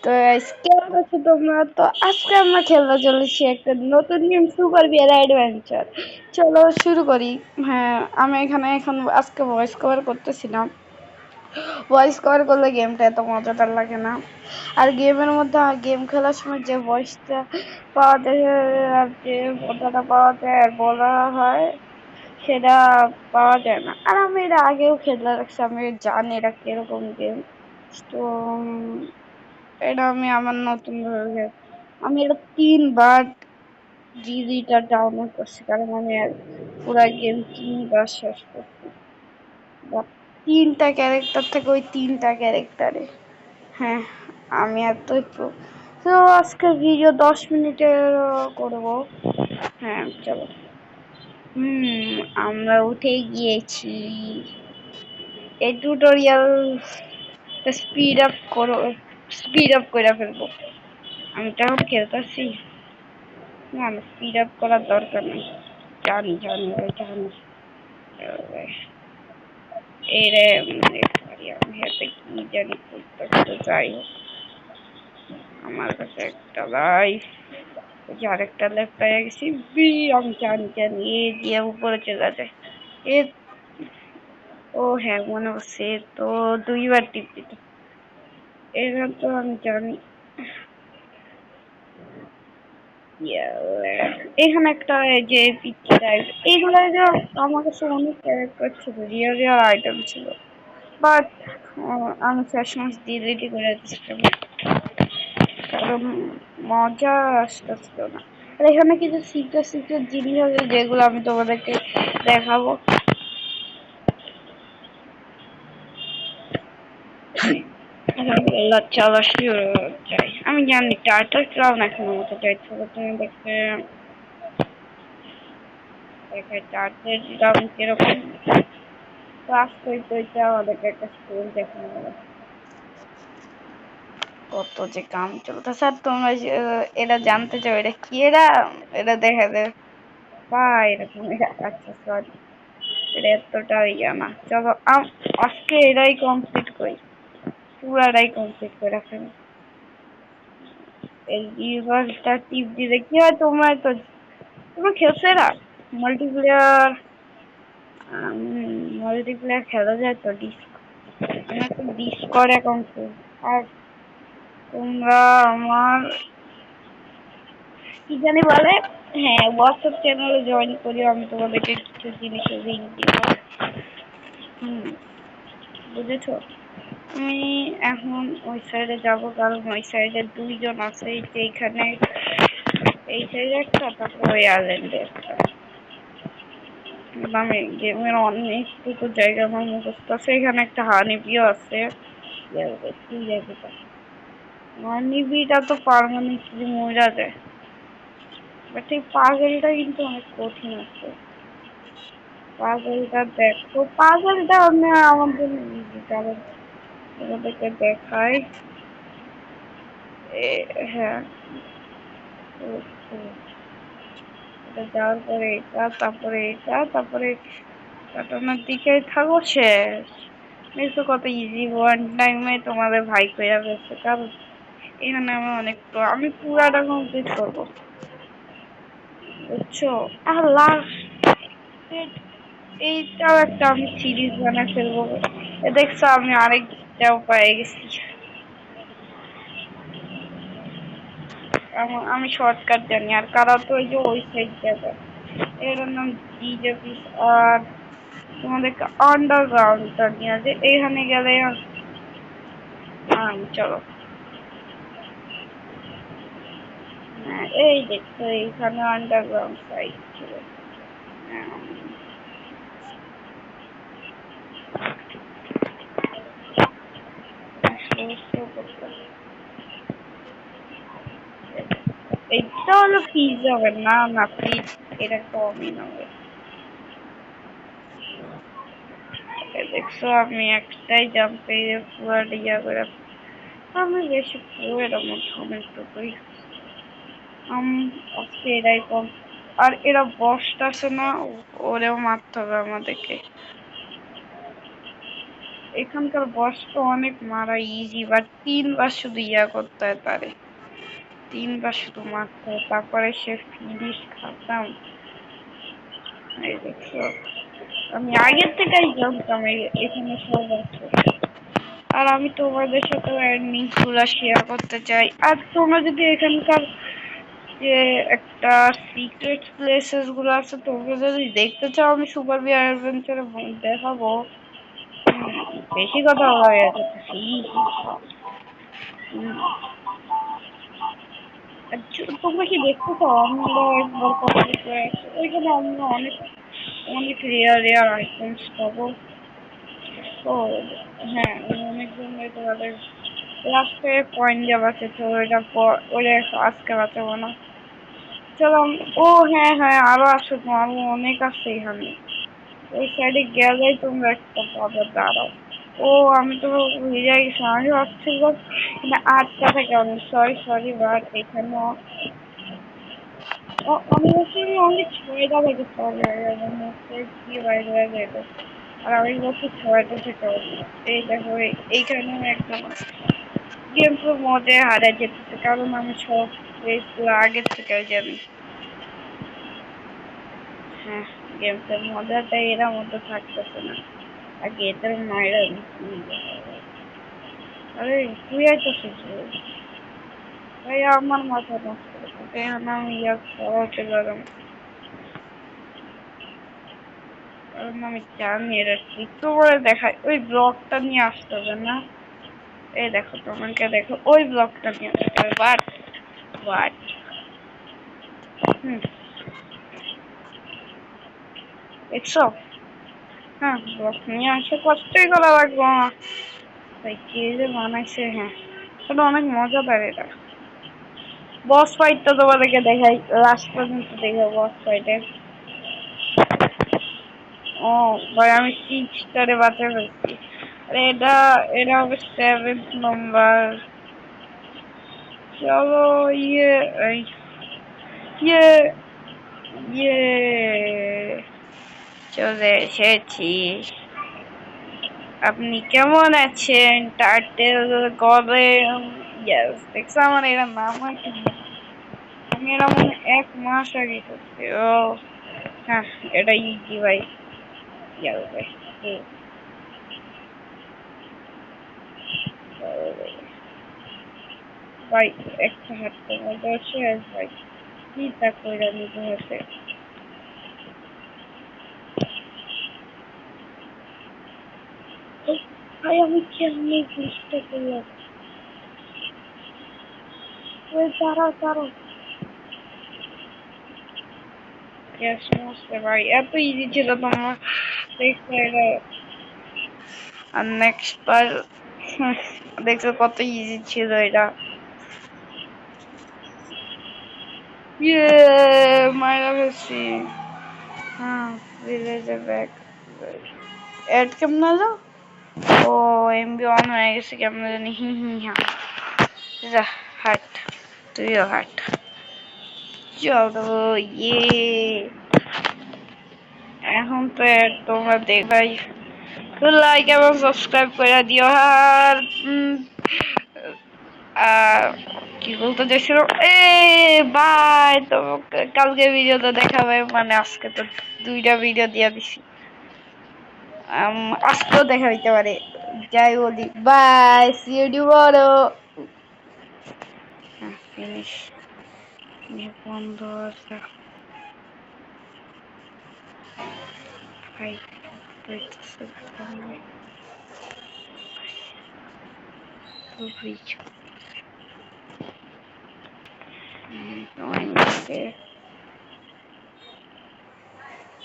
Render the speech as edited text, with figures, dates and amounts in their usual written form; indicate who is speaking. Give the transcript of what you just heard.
Speaker 1: তো guys, কেমন আছো তোমরা? তো আজকে আমরা খেলতে চলেছি একটা নতুন গেম, সুপার বিয়ার অ্যাডভেঞ্চার। চলো শুরু করি। হ্যাঁ, আমি এখানে এখন আজকে ভয়েস কভার করতেছিলাম। ভয়েস কভার করলে গেমটা এত মজাদার লাগে না। আর গেমের মধ্যে গেম খেলার সময় যে ভয়েসটা পাওয়া যায় আর যে কথাটা পাওয়া যায় আর বলা হয় সেটা পাওয়া যায় না। আর আমি এটা আগেও খেলে রাখছি, আমি জানি এটা কিরকম গেম। তো এটা আমি আমার নতুন ভাবে আমি এটা 3 বার জিজিটা ডাউনলোড করছি, কারণ আমি পুরা গেম 3 বার শেষ করছি। বা 3টা ক্যারেক্টার থেকে ওই 3টা ক্যারেক্টারে। হ্যাঁ, আমি এতই প্রো। তো আজকে ভিডিও 10 মিনিটের করবো। হ্যাঁ চলো। আমরা উঠে গিয়েছি। এই টিউটোরিয়াল স্পিড আপ করে ফেলবো। আমি তো এখন খেলতেছি। না না, স্পিড আপ করার দরকার নেই। জানি জানি ভাই, জানি। এই রে, সরি, আমি হাতে কি জানি করতে যাই হোক। আমার কাছে একটা লাইফ, যে আরেকটা লেফট পেয়ে গেছি। আমি জানি জানি এ দিয়ে উপরে চলে যায়। এ, ও হ্যাঁ মনে হচ্ছে তো 2বার টিপ দিত। এটা তো আমি জানি। এখানে একটা যে পিচ্ছি টাইপ, এইগুলো যে আমার কাছে অনেক ক্যারেক্টার ছিল, রিয়েল রিয়েল আইটেম ছিল, বাট আমি শেষমেশ ডিলিটই করে দিচ্ছিলাম, কারণ মজা আসতেছিল না। আর এখানে কিছু সিক্রেট সিক্রেট জিনিস আছে যেগুলো আমি তোমাদেরকে দেখাবো। চলো শুরু যাই। আমি জানি টার্টল ক্রাউন এখনো মতো চাইছো, তুমি দেখতে দেখাই টার্টল ক্রাউন কিরকম। ক্লাস করতে হইতে আমাদেরকে একটা স্কুল দেখানো হবে। কত যে কাম চলতে স্যার, তোমরা এটা জানতে চাও এটা কি? এটা এটা দেখা যায় বা এরকম আচ্ছা সরি, এটা এতটা ইয়া না। চলো আজকে এটাই কমপ্লিট করি, পুরাটাই কমপ্লিট করে রাখেন। এই রিভার্সটা টিপ দিলে কি হয়, তোমরা খেলছো এরা মাল্টিপ্লেয়ার? মাল্টিপ্লেয়ার খেলা যায় তো আমার তো ডিসকর্ড অ্যাকাউন্ট। আর তোমরা আমার কি জানি বলে, হ্যাঁ হোয়াটসঅ্যাপ চ্যানেলে জয়েন করিও, আমি তোমাদেরকে কিছু জিনিসের লিঙ্ক দিব। বুঝেছো? আমি এখন ওই সাইডে যাব, কারণ ওই সাইডে 2জন আছে। এইখানে এই সাইডে একটা, তারপর ওই আইল্যান্ডে একটা। আমি গেমের অনেকটুকু জায়গা আমার মুখস্থ আছে। এখানে একটা হানিবিও আছে। কি যাবে, হানিবিটা তো পার্মানেন্টলি মরে যায়, বাট এই পাগলটা কিন্তু অনেক কঠিন আছে। পাজলটা দেখো, পাজলটা আমি আমার জন্য ইজি, কারণ তোমাদেরকে দেখাই। হ্যাঁ, এটা যাওয়ার পরে এটা, তারপরে এটা, তারপরে কাটানোর দিকে থাকো, শেষ। দেখছো কত ইজি, ওয়ান টাইমে তোমাদের ভাই কইরা ফেলছে। কারণ এখানে আমি অনেক আমি পুরাটা কমপ্লিট করবো, বুঝছো? আর লাস্ট এইটাও একটা আমি সিরিজ বানায় ফেলবো। দেখছো আমি আরেকটাও পেয়ে গেছি। আমি শর্টকাট জানি, আর কারা তো ওই যে ওই সাইড যাবে। এর নাম ডিজেপিস। আর তোমাদেরকে আন্ডারগ্রাউন্ডটা নিয়ে আছে, এখানে গেলে চলো। হ্যাঁ, এই দেখছো এইখানে আন্ডারগ্রাউন্ড সাইড ছিল। আম, slow করতে। এইটা হলো পিজ্জা হবে না, না প্লিজ, এটা কমই নেবে। দেখছো আমি একটাই জাম্পে পুরো ইয়া করে, আমি বেশি পুরো এর মধ্যে অনেকটুকুই। আজকে এরাই কম। আর এরা বসটা আছে না, ওরেও মারতে হবে আমাদেরকে। এখানকার বস তো অনেক মারা ইজি, বাট 3 বার শুধু ইয়া করতে হয় তারে, 3 বার শুধু মারতে হয়, তারপরে সে ফিনিশ খাতাম। এই দেখছো, আমি আগের থেকেই জানতাম এখানে সব আছে। আর আমি তোমাদের সাথে লিঙ্ক গুলা শেয়ার করতে চাই। আর তোমরা যদি এখানকার যে একটা সিক্রেট প্লেসেস গুলো আছে তোমরা যদি দেখতে চাও, আমি সুপার বিয়ার অ্যাডভেঞ্চারে দেখাবো। বেশি কথা হয়ে যাচ্ছে। তোমরা কি দেখতে চাও আমরা একবার কমপ্লিট করে আসি? ওইখানে আমরা অনেক অনেক রেয়ার রেয়ার আইটেমস পাবো। তো হ্যাঁ, অনেকজন তোমাদের লাস্টে পয়েন্ট দিয়ে বাঁচেছে, ওইটা আজকে বাঁচাবো না। চলো ও হ্যাঁ হ্যাঁ, আরো আছে তো, আরো অনেক আছে এখানে। ওই সাইডে গেলেই তোমরা একটা পাবে, দাঁড়াও। ও আমি তো ভুলে গেছি, আমি ভাবছিলাম এখানে 8টা থাকে। আমি সরি সরি, বাট এখানে আমি ভাবছিলাম অনলি 6টা থেকে। সরি, কি বাইরে হয়ে গেল। আর আমি ভাবছি 6টা থেকে। এই দেখো এইখানেও একদম গেম পুরো মজায় হারা যেতেছে, কারণ আমি সব প্লেস গুলো আগের থেকে জানি। হ্যাঁ, গেমটার মজাটা এরা মধ্যে থাকতেছে না। আগে এটার মায়েরা আরে তুই আইতেছিস ভাই, আমার মাথা নষ্ট করতেছে। এখন আমি ইয়া সরাতে পারলাম, কারণ আমি জানি এরা একটু করে দেখায়। ওই ব্লগটা নিয়ে আসতে হবে না? এই দেখো, তোমাকে দেখো ওই ব্লগটা নিয়ে আসতে হবে। বাট বাট হুম, দেখছো? হ্যাঁ, ব্লগ নিয়ে আসে কষ্টই করা লাগবে না ভাই। কে যে বানাইছে, হ্যাঁ এটা অনেক মজাদার। এটা বস ফাইটটা তোমাদেরকে দেখাই, লাস্ট পর্যন্ত দেখো বস ফাইটে। ও ভাই, আমি 6টারে বাঁচা ফেলছি। আরে এটা এটা হবে 7th নাম্বার। চলো ইয়ে ইয়ে ইয়ে চলে এসেছি। আপনি কেমন আছেন টার্টেল গলেম? ইয়েস, দেখছো আমার এরা নাম হয় কি? আমি এরা মনে 1 মাস আগে করছি। ও হ্যাঁ, এটা ইজি ভাই। ইয়ার ভাই, ভাই একটা হাত তোমার দর্শে ভাই, কি তা কইরা নিতে হচ্ছে। ভাই আমি কেমনে বুঝতে পারলাম? ওই দাঁড়াও দাঁড়াও, গ্যাস মশলা ভাই এত ইজি ছিল তোমার দেখতে এটা। আর নেক্সট বার দেখছো কত ইজি ছিল এটা। ইয়ে মাইরা গেছি। হ্যাঁ, ভিলেজে ব্যাক। এড কেমন হলো? ও এমবি অন হয়ে গেছে কেমন জানি। হি হি হ্যাঁ, যা হাট, তুইও হাট। চলো ইয়ে, এখন তো তোমরা দেখবাই, লাইক এবং সাবস্ক্রাইব করে দিও। আর আহ, কি বলতে চাইছিল, এ বাই। তো কালকে ভিডিওতে দেখাবে, মানে আজকে তো 2টা ভিডিও দিয়ে দিছি। আজকেও দেখা হইতে পারে। যাই বলি, bye, see you tomorrow. Finish বন্ধ আছে ভাই, হইতেছে তো ব্রিজ।